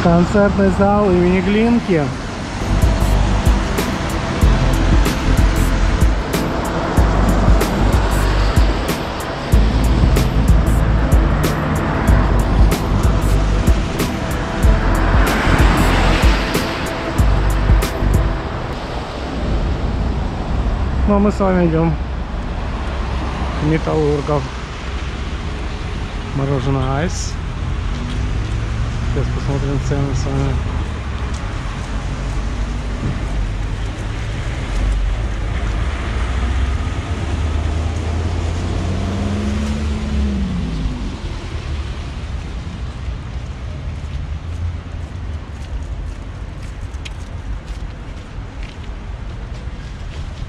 Концертный зал имени Глинки. Ну а мы с вами идем к Металлургов. Мороженое Айс. Сейчас посмотрим цены с вами.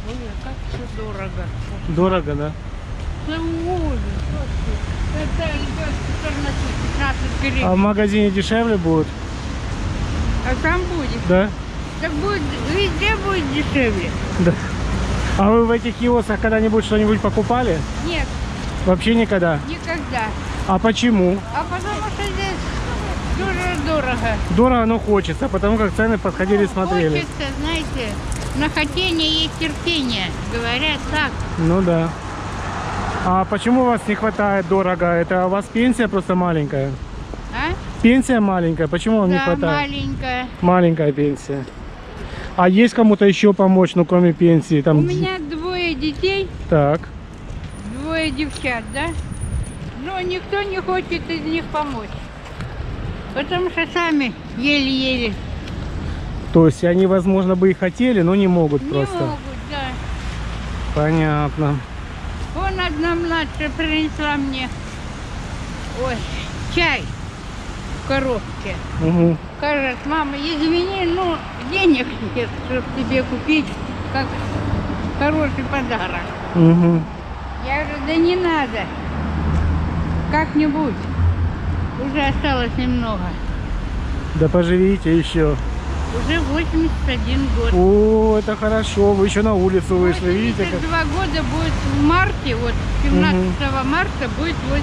Ой, как все дорого. Дорого, да? Это ужас. Это идет 14-15 гривен. А в магазине дешевле будет? А там будет? Да? Так будет, везде будет дешевле. Да. А вы в этих киосках когда-нибудь что-нибудь покупали? Нет, Вообще никогда. никогда. А почему? А потому что здесь дуже дорого. Дорого, но хочется, потому как цены подходили, смотрели. Хочется, знаете, на хотение есть терпение. Говорят так. Ну да. А почему у вас не хватает дорого? Это у вас пенсия просто маленькая? А? Пенсия маленькая, почему вам не Да, хватает? маленькая. Маленькая пенсия. А есть кому-то еще помочь, ну кроме пенсии? Там... У меня 2 детей, Так. 2 девчат, да? Но никто не хочет из них помочь. Потому что сами еле-еле. То есть они, возможно, бы и хотели, но не могут Не просто. могут, да. Понятно. Вон одна младшая принесла мне, ой, чай в коробке. Угу. Скажет, мама, извини, но денег нет, чтобы тебе купить как хороший подарок. Угу. Я говорю, да не надо. Как-нибудь. Уже осталось немного. Да поживите еще. Уже 81 год. О, это хорошо. Вы еще на улицу вышли, видите? Как... 82 года будет в марте, вот 17 марта будет 82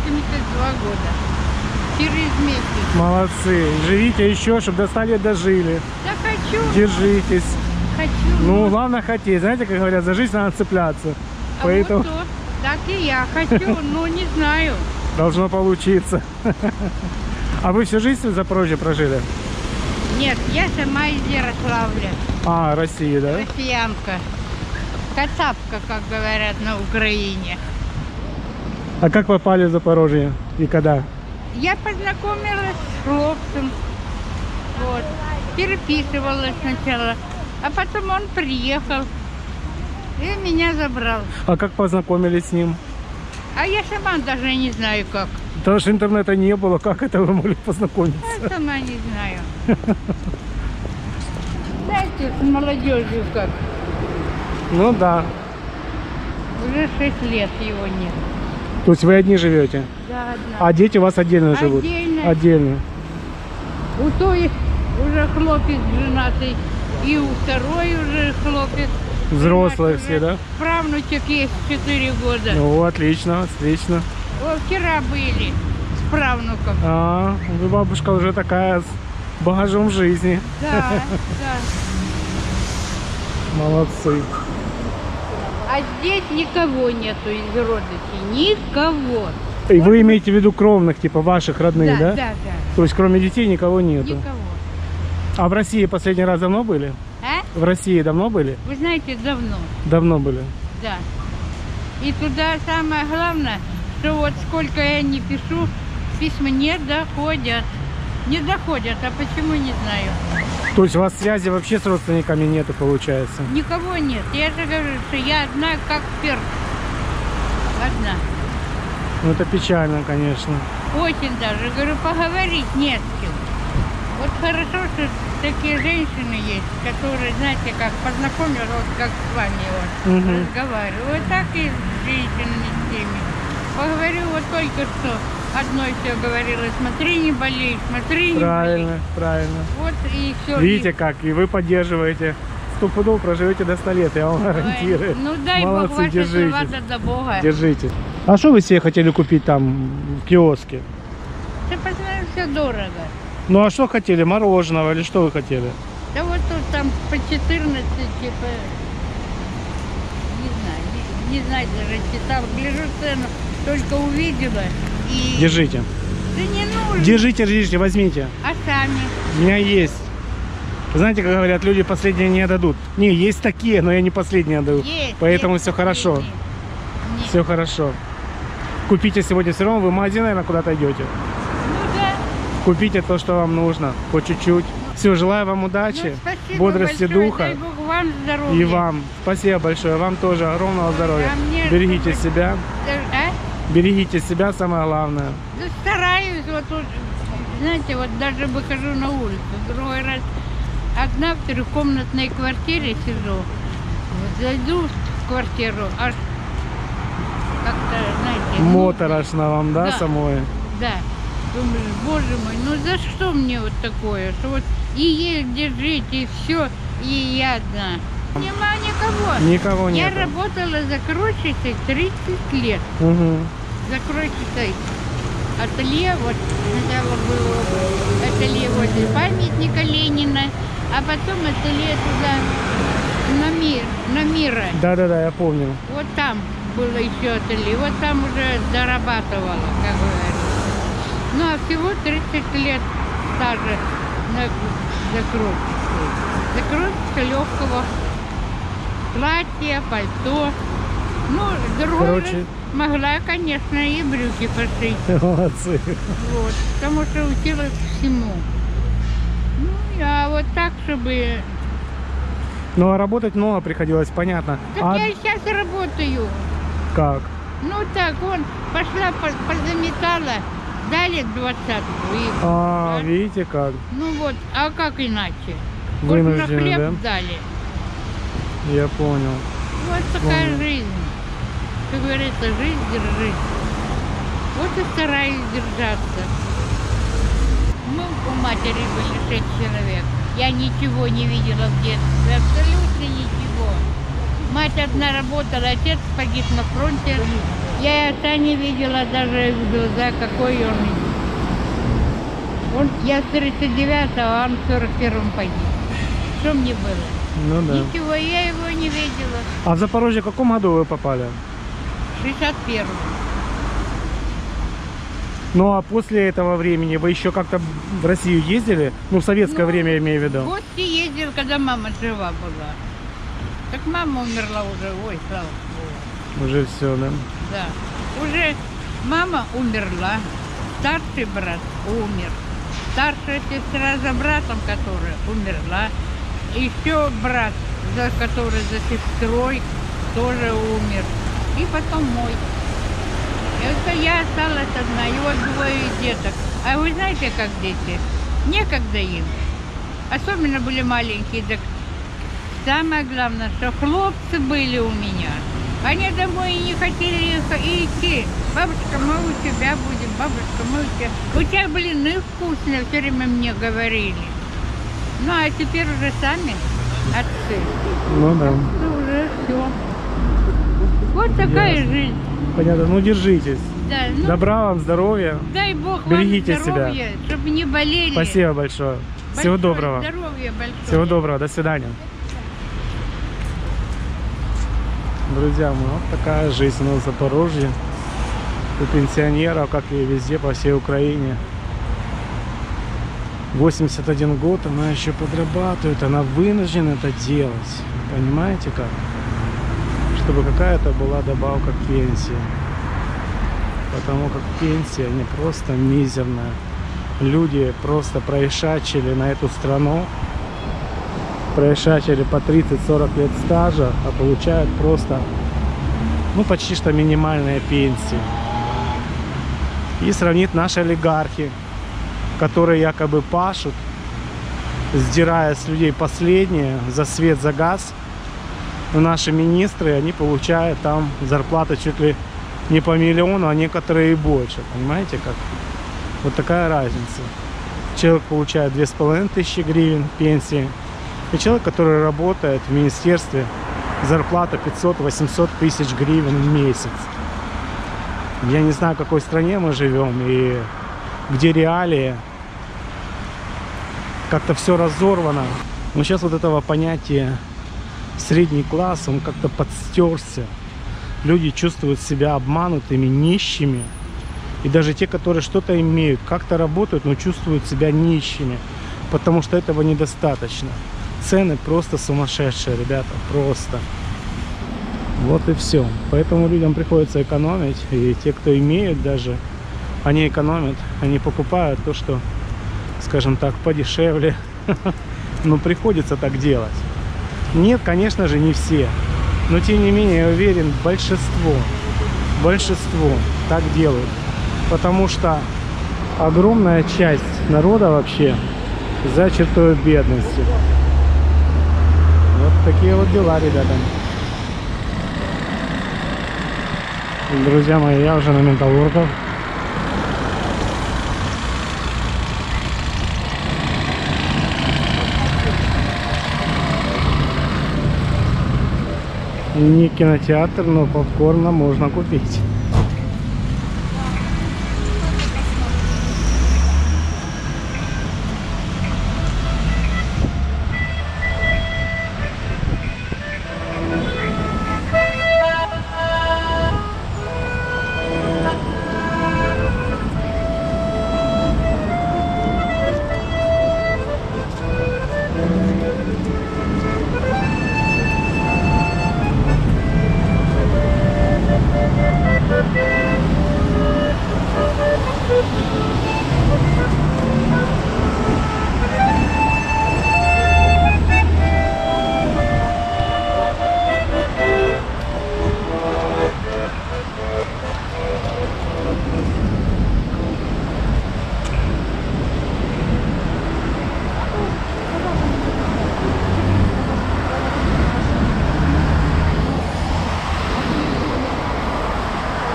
года. Через месяц. Молодцы. Живите еще, чтобы до 100 лет дожили. Да хочу. Держитесь. Хочу. Ну, главное хотеть. Знаете, как говорят, за жизнь надо цепляться. А Поэтому вот то. Так и я хочу, но не знаю. должно получиться. А вы всю жизнь в Запорожье прожили? Нет, я сама из Ярославля. А, Россия, да? Россиянка. Кацапка, как говорят на Украине. А как попали в Запорожье и когда? Я познакомилась с хлопцем. Вот. Переписывалась сначала. А потом он приехал и меня забрал. А как познакомились с ним? А я сама даже не знаю как. Потому что интернета не было, как это вы могли познакомиться? Я сама не знаю. Знаете, с молодежью как. Ну да. Уже 6 лет его нет. То есть вы одни живете? Да, одна. А дети у вас отдельно живут? Отдельно. Отдельно. У той уже хлопец женатый. И у второй уже хлопец. Взрослые женат все, уже. да? Правнучек есть 4 года. Ну, отлично, отлично. О, вчера были с правнуком. А, вы бабушка уже такая с багажом жизни. Да, да. Молодцы. А здесь никого нету из родичей. Никого. И вы имеете в виду кровных, типа ваших родных, да? Да, да. То есть кроме детей никого нету? Никого. А в России последний раз давно были? А? В России давно были? Вы знаете, давно. Давно были. Да. И туда самое главное, что вот сколько я не пишу, письма не доходят. Не доходят, а почему, не знаю. То есть у вас связи вообще с родственниками нету, получается? Никого нет. Я же говорю, что я одна как перст. Одна. Ну это печально, конечно. Очень даже. Говорю, поговорить не с кем. Вот хорошо, что такие женщины есть, которые, знаете, как познакомились, вот как с вами вот, разговариваю. Вот так и с женщинами с теми. Поговорю, вот только что одной все говорила, смотри, не болей, смотри, не Правильно, болей. правильно. Вот и все. Видите как, и вы поддерживаете. 100 пудов проживете до 100 лет, я вам гарантирую. Ну дай Молодцы, Бог, ваша держитесь. слова до Бога. Держите. А что вы себе хотели купить там в киоске? Ты посмотри, все дорого. Ну а что хотели? Мороженого или что вы хотели? Да вот тут там по 14, типа, не знаю, даже читала. Гляжу цену, только увидела и... Держите. Да не нужно. Держите, возьмите. А сами? У меня есть. Знаете, как говорят, люди последние не отдадут. Не, есть такие, но я не последние отдаю. Есть, Поэтому есть все хорошо. последние. Нет. Все хорошо. Купите сегодня все равно, вы в магазин, наверное, куда-то идете. Ну да. Купите то, что вам нужно, по чуть-чуть. Все, желаю вам удачи, Ну, спасибо бодрости большое, духа. дай Бог вам здоровья. И вам. Спасибо большое. Вам тоже огромного здоровья. А мне Берегите чтобы- себя. А? Берегите себя, самое главное. Да стараюсь, вот тут, знаете, вот даже выхожу на улицу. Другой раз одна в трехкомнатной квартире сижу. Вот зайду в квартиру, аж как-то, знаете... Моторошно вам, да, Да. самой? Да. Думаешь, боже мой, ну за что мне вот такое? Что вот и есть где жить, и все, и я одна. Нема никого. Никого Я нет. работала закройщицей 30 лет. Угу. Закройщицей ателье, вот сначала было ателье возле памятника Ленина, а потом ателье туда, на Мира. Да-да-да, я помню. Вот там было еще ателье, вот там уже зарабатывала, как говорится. Ну, а всего 30 лет стажа на закройщице. Закройщица легкого платья, пальто. Ну, другой Короче. раз могла, конечно, и брюки пошить. Молодцы. Вот, потому что училась всему. Ну, а вот так, чтобы... Ну, а работать много приходилось, понятно. Так А я и сейчас работаю. как? Ну, так, вон, пошла, позаметала, дали 20-ку. И... А, видите как? Ну вот, а как иначе? Вынуждены, Вот на хлеб да? дали. Я понял. Вот такая Понял. жизнь. Как говорится, жизнь держись. Вот и стараюсь держаться. Мы у матери были 6 человек. Я ничего не видела в детстве, абсолютно ничего. Мать одна работала, отец погиб на фронте. Я отца не видела даже в глаза, какой он. Я с 39-го, а он в 41-м погиб. Что мне было? Ну да. Ничего, я его не видела. А в Запорожье в каком году вы попали? 61-м. Ну а после этого времени вы еще как-то в Россию ездили? Ну, в советское Ну, время я имею в виду. В гости ездил, когда мама жива была. Так мама умерла уже, ой, слава Богу. Уже все, да? Да. Уже мама умерла, старший брат умер. Старшая сестра за братом, которая умерла. Еще брат, который за сестрой, тоже умер. И потом мой. Это я осталась одна, и вот двое деток. А вы знаете, как дети? Некогда им. Особенно были маленькие. Так самое главное, что хлопцы были у меня. Они домой и не хотели идти. Бабушка, мы у тебя будем, бабушка, мы у тебя. У тебя блины вкусные, все время мне говорили. Ну, а теперь уже сами отцы. Ну да. Ну, уже все. Вот такая Ясно. жизнь. Понятно. Ну, держитесь. Да, ну, Добра вам, здоровья. дай Бог Берегите вам здоровья, чтобы не болели. Спасибо большое. Всего Большое доброго. Здоровья большое. Всего доброго. До свидания. Друзья мои, вот такая жизнь у нас в Запорожье. У пенсионеров, как и везде, по всей Украине. 81 год, она еще подрабатывает, она вынуждена это делать. Понимаете как? Чтобы какая-то была добавка к пенсии. Потому как пенсия не просто мизерная. Люди просто проишачили на эту страну. Проишачили по 30-40 лет стажа, а получают просто, ну, почти что минимальные пенсии. И сравнить наши олигархи, которые якобы пашут, сдирая с людей последнее за свет, за газ. Но наши министры, они получают там зарплату чуть ли не по миллиону, а некоторые и больше. Понимаете как? Вот такая разница. Человек получает 2500 гривен пенсии. И человек, который работает в министерстве, зарплата 500-800 тысяч гривен в месяц. Я не знаю, в какой стране мы живем и где реалии. как-то все разорвано. Но сейчас вот этого понятия средний класс, он как-то подстерся. Люди чувствуют себя обманутыми, нищими. И даже те, которые что-то имеют, как-то работают, но чувствуют себя нищими. Потому что этого недостаточно. Цены просто сумасшедшие, ребята, просто. Вот и все. Поэтому людям приходится экономить. И те, кто имеют даже, они экономят. Они покупают то, что, скажем так, подешевле. Но приходится так делать. Нет, конечно же, не все. Но тем не менее, я уверен, большинство так делают. Потому что огромная часть народа вообще за чертой бедности. Вот такие вот дела, ребята. Друзья мои, я уже на Металлургах. Не кинотеатр, но попкорна можно купить.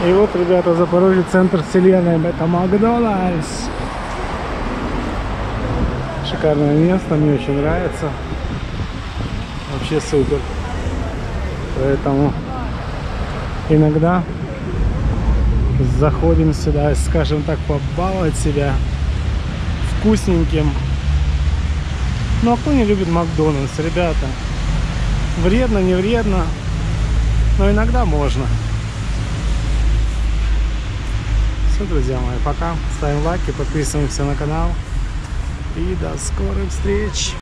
И вот, ребята, Запорожье, центр вселенной, это Макдональдс. Шикарное место, мне очень нравится. Вообще супер. Поэтому иногда заходим сюда, скажем так, побаловать себя вкусненьким. Ну а кто не любит Макдональдс, ребята? Вредно, не вредно, но иногда можно. Все, друзья мои, пока. Ставим лайки, подписываемся на канал. И до скорых встреч!